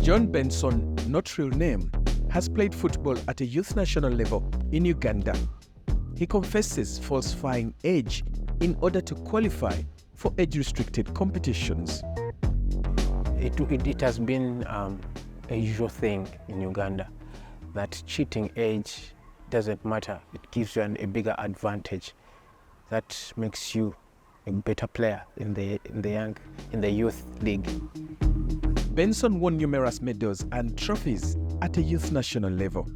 John Benson, not real name, has played football at a youth national level in Uganda. He confesses falsifying age in order to qualify for age-restricted competitions. It has been a usual thing in Uganda that cheating age doesn't matter. It gives you a bigger advantage. That makes you a better player in the youth league. Benson won numerous medals and trophies at a youth national level.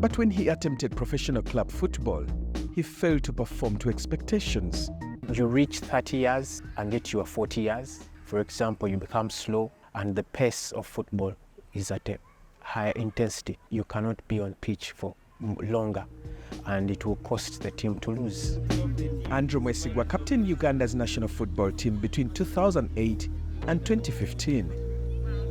But when he attempted professional club football, he failed to perform to expectations. You reach 30 years and yet you are 40 years. For example, you become slow and the pace of football is at a higher intensity. You cannot be on pitch for longer and it will cost the team to lose. Andrew Mwesigwa captained Uganda's national football team between 2008 and 2015.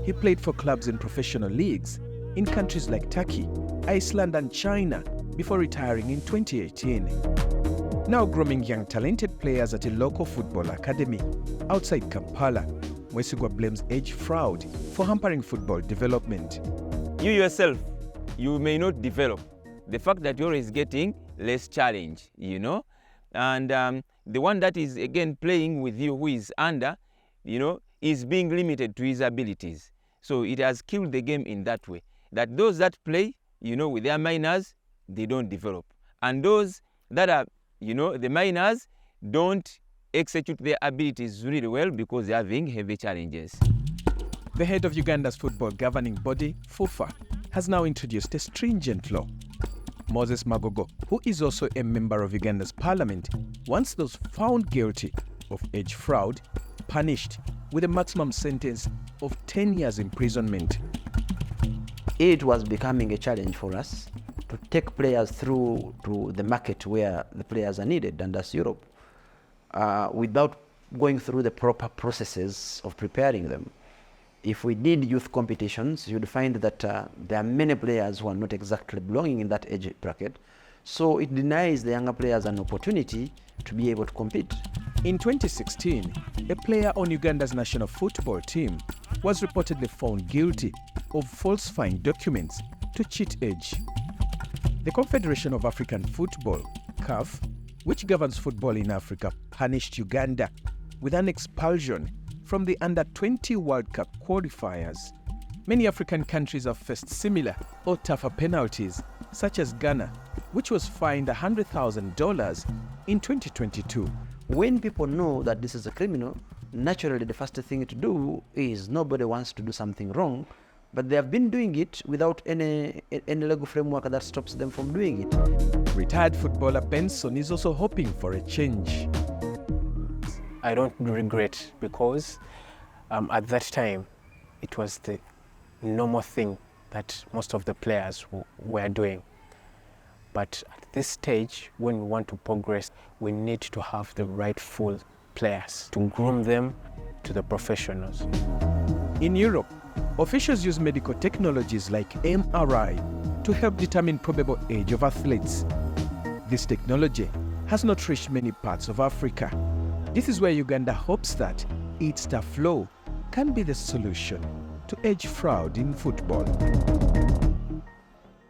He played for clubs in professional leagues in countries like Turkey, Iceland and China before retiring in 2018. Now grooming young talented players at a local football academy outside Kampala, Mwesigwa blames age fraud for hampering football development. You yourself, you may not develop. The fact that you're always getting less challenge, and the one that is again playing with you who is under, is being limited to his abilities. So it has killed the game in that way, that those that play, with their minors, they don't develop. And those that are, the minors don't execute their abilities really well because they're having heavy challenges. The head of Uganda's football governing body, FUFA, has now introduced a stringent law. Moses Magogo, who is also a member of Uganda's parliament, wants those found guilty of age fraud punished with a maximum sentence of 10 years imprisonment. It was becoming a challenge for us to take players through to the market where the players are needed, and that's Europe, without going through the proper processes of preparing them. If we did youth competitions, you'd find that there are many players who are not exactly belonging in that age bracket. So it denies the younger players an opportunity to be able to compete. In 2016, a player on Uganda's national football team was reportedly found guilty of falsifying documents to cheat age. The Confederation of African Football, CAF, which governs football in Africa, punished Uganda with an expulsion from the Under-20 World Cup qualifiers. Many African countries have faced similar or tougher penalties, such as Ghana, which was fined $100,000 in 2022. When people know that this is a criminal, naturally the first thing to do is nobody wants to do something wrong, but they have been doing it without any legal framework that stops them from doing it. Retired footballer Benson is also hoping for a change. I don't regret because at that time it was the normal thing that most of the players were doing. But at this stage, when we want to progress, we need to have the rightful players to groom them to the professionals. In Europe, officials use medical technologies like MRI to help determine probable age of athletes. This technology has not reached many parts of Africa. This is where Uganda hopes that its staff law can be the solution to age fraud in football.